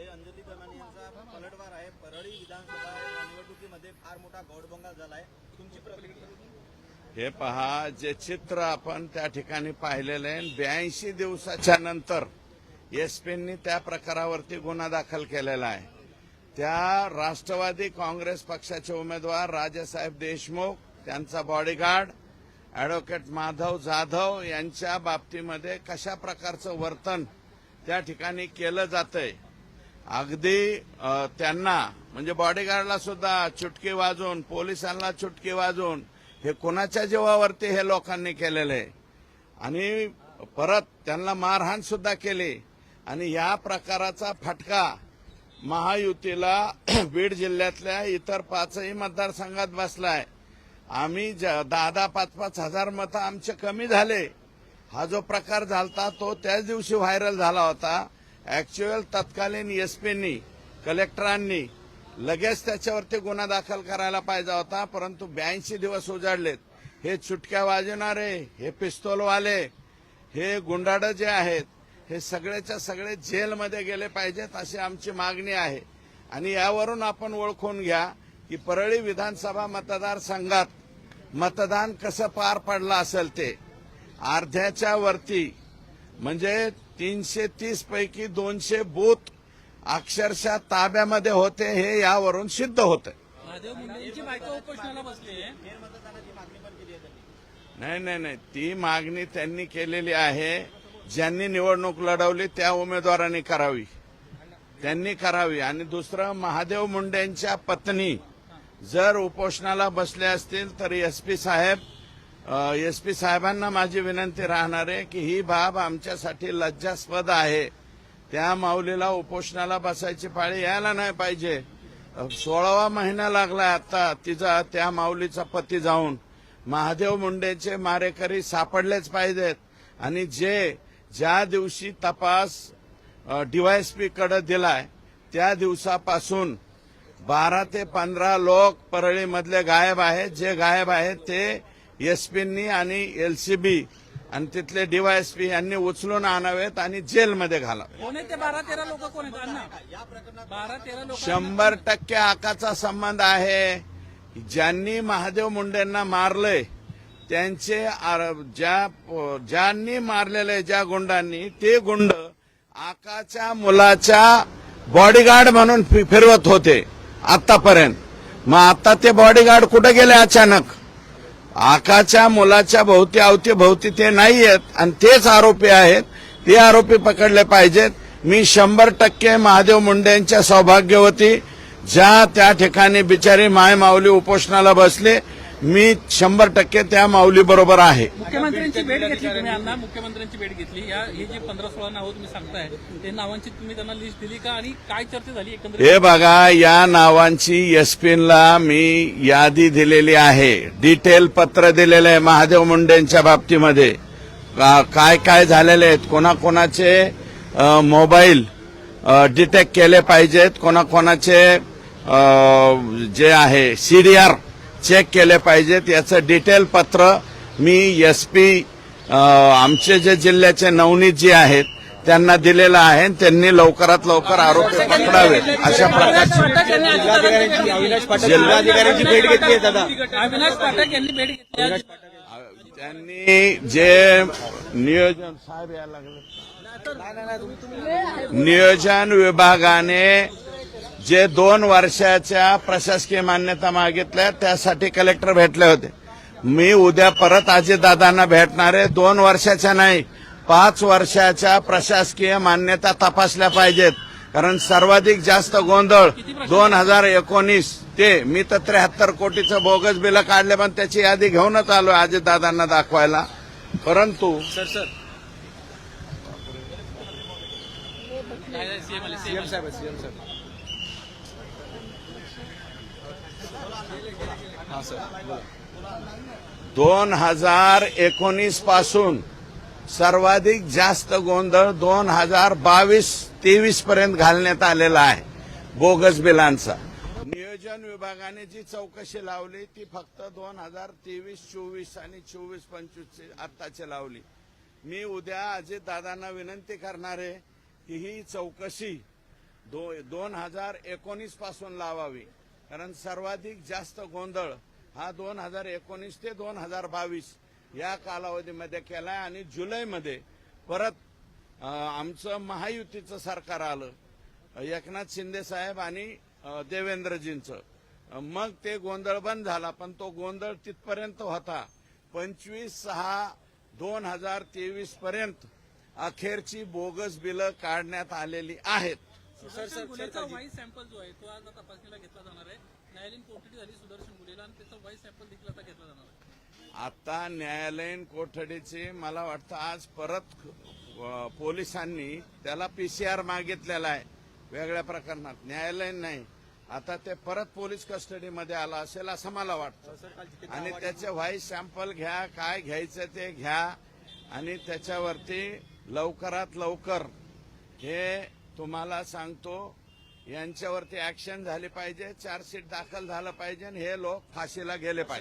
मध्ये अंजली दमानी यांचा पलटवार आहे. परळी विधानसभा निवडणुकीमध्ये फार मोठा गौडबंगाल झालाय. तुमची प्रतिक्रिया? हे पहा, जे चित्र आपण त्या ठिकाणी पाहिलेलं आहे, 82 दिवसाच्या नंतर एसपींनी त्या प्रकारावरती गुन्हा दाखल केलेला आहे. त्या राष्ट्रवादी काँग्रेस पक्षाचे उमेदवार राजेसाहेब देशमुख, त्यांचा बॉडीगार्ड ॲडव्होकेट माधव जाधव यांच्या बाबतीमध्ये कशा प्रकारचं वर्तन त्या ठिकाणी केलं जातंय. अगदी त्यांना म्हणजे बॉडीगार्डला सुद्धा चुटकी वाजवून, पोलिसांना चुटकी वाजवून हे कोणाच्या जीवावरती हे लोकांनी केलेलं आहे. आणि परत त्यांना मारहाण सुद्धा केली. आणि या प्रकाराचा फटका महायुतीला बीड जिल्ह्यातल्या इतर 5ही मतदारसंघात बसलाय. आम्ही 10-10, 5-5 हजार मतं आमचे कमी झाले. हा जो प्रकार झालता तो त्याच दिवशी व्हायरल झाला होता. ऍक्च्युअल तत्कालीन एसपींनी, कलेक्टरांनी लगेच त्याच्यावरती गुन्हा दाखल करायला पाहिजे होता. परंतु 82 दिवस उजाडलेत. हे चुटक्या वाजवणारे, हे पिस्तोलवाले, हे गुंडाड जे आहेत, हे सगळेच्या सगळे जेलमध्ये गेले पाहिजेत अशी आमची मागणी आहे. आणि यावरून आपण ओळखून घ्या की परळी विधानसभा मतदारसंघात मतदान कसं पार पडलं असेल. ते अर्ध्याच्या वरती म्हणजे 330 पैकी 200 बूथ अक्षरशः ताब्यामध्ये होते. हे यावरून सिद्ध होतं. नाही, ती मागणी त्यांनी केलेली आहे. ज्यांनी निवडणूक लढवली त्या उमेदवारांनी करावी, त्यांनी करावी. आणि दुसरं, महादेव मुंडेंच्या पत्नी जर उपोषणाला बसले असतील तर एसपी साहेबांना माझी विनंती राहणार आहे की ही बाब आमच्यासाठी लज्जास्पद आहे. त्या माऊलीला उपोषणाला बसायची पाळी यायला नाही पाहिजे. 16वा महिना लागलाय आता तिचा, त्या माऊलीचा पती जाऊन. महादेव मुंडेचे मारेकरी सापडलेच पाहिजेत. आणि ज्या दिवशी तपास डीवायएसपी कडे दिलाय त्या दिवसापासून 12 ते 15 लोक परळीमधले गायब आहेत. जे गायब आहेत ते एसपींनी आणि एलसीबी आणि तिथले डीवायएसपी यांनी उचलून आणावेत आणि जेलमध्ये घालावे. 100% आकाचा संबंध आहे. ज्यांनी महादेव मुंडेंना मारलंय त्यांचे, ज्यांनी मारलेले ज्या गुंडांनी, ते गुंड आकाच्या मुलाच्या बॉडीगार्ड म्हणून फिरवत होते आतापर्यंत. मग आता ते बॉडीगार्ड कुठे गेले अचानक? आकाच्या मुलाच्या अवतीभोवती ते नाहीयेत आणि तेच आरोपी आहेत. ते आरोपी पकडले पाहिजेत. मी 100% महादेव मुंडेंच्या सौभाग्यवती ज्या त्या ठिकाणी बिचारी माय माऊली उपोषणाला बसले, मी 100% त्या माऊली बरोबर आहे. मुख्यमंत्र्यांची भेट घेतली तुम्ही, अण्णा मुख्यमंत्र्यांची भेट घेतली. ही जी 15-16 नावं तुम्ही सांगताय ते नावांची तुम्ही त्यांना लिस्ट दिली का आणि काय चर्चा झाली एकंदरीत? हे बघा, या नावांची एसपीला मी यादी दिलेली आहे. डिटेल पत्र दिलेलं आहे महादेव मुंडेंच्या बाबतीमध्ये. काय काय झालेले आहेत, कोणाकोणाचे मोबाईल डिटेक्ट केले पाहिजेत, कोणाकोणाचे जे आहे सीडीआर चेक केले पाहिजेत, याचं डिटेल पत्र मी एसपी आमचे जे जिल्ह्याचे नवनीतजी आहेत त्यांना दिलेलं आहे. त्यांनी लवकरात लवकर आरोपी पकडावे अशा प्रकारची जिल्हाधिकाऱ्यांची भेट घेतली दादा. अविनाश पाठक यांनी भेट घेतली. त्यांनी जे नियोजन साहेब यायला लागले, नियोजन विभागाने जे 2 वर्षाच्या प्रशासकीय मान्यता मागितल्या त्यासाठी कलेक्टर भेटले होते. मी उद्या परत अजितदादांना भेटणार आहे. 2 वर्षाच्या नाही, 5 वर्षाच्या प्रशासकीय मान्यता तपासल्या पाहिजेत. कारण सर्वाधिक जास्त गोंधळ 2019 ते मी तर 73 कोटीचं बोगस बिल काढले, पण त्याची यादी घेऊनच आलो अजितदादांना दाखवायला. परंतु सीएम साहेब 2019 पासून सर्वाधिक जास्त गोंधळ 2022-23 पर्यंत घालण्यात आलेला आहे बोगस बिलांचा. नियोजन विभागाने जी चौकशी लावली ती फक्त 2023-24 आणि 24-25 आत्ताची लावली. मी उद्या अजितदादांना विनंती करणार आहे की ही चौकशी 2019 पासून लावावी, कारण सर्वाधिक जास्त गोंधळ हा 2019 ते 2022 या कालावधीमध्ये केलाय. आणि जुलैमध्ये परत आमचं महायुतीचं सरकार आलं, एकनाथ शिंदे साहेब आणि देवेंद्रजींचं. मग ते गोंधळ बंद झाला, पण तो गोंधळ तिथपर्यंत होता. 25/6/2023 पर्यंत अखेरची बोगस बिलं काढण्यात आलेली आहेत. सुदर्शन गुलेचा व्हाईस सॅम्पल जो आहे तो आज तपासणीला घेतला जाणार आहे. न्यायालयीन कोठडी झाली सुदर्शन गुलेला आणि त्याचा व्हाईस सॅम्पल देखील आता घेतला जाणार आहे. आता न्यायालयीन कोठडीची मला वाटतं आज परत पोलिसांनी त्याला PCR मागितलेला आहे वेगळ्या प्रकरणात, न्यायालयीन नाही. आता ते परत पोलीस कस्टडीमध्ये आला असेल असं मला वाटतं. आणि त्याचे व्हाईस सॅम्पल घ्या, काय घ्यायचं ते घ्या आणि त्याच्यावरती लवकरात लवकर हे तुम्हाला सांगतो यांच्यावरती ऍक्शन झाली पाहिजे, चार्जशीट दाखल झालं पाहिजे आणि हे लोक फाशीला गेले पाहिजे.